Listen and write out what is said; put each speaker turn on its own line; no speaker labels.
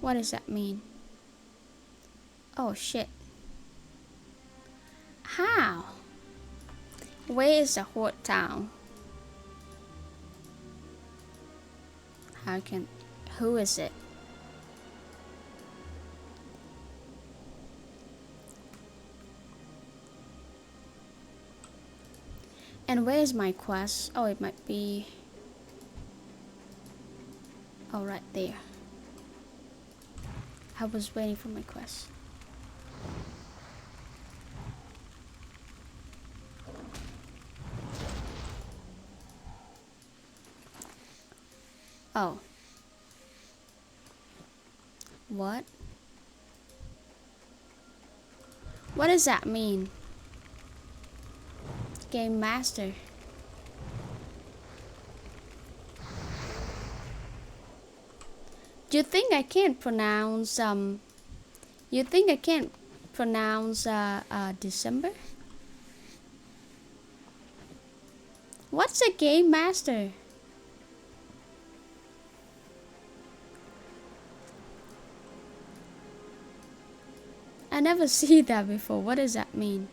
What does that mean? Oh shit. How? Where is the horde town? How can... Who is it? And where is my quest? Oh, it might be... Oh, right there. I was waiting for my quest. Oh. What? What does that mean? Game master. Do you think I can't pronounce you think I can't pronounce December? What's a game master? I never see that before. What does that mean?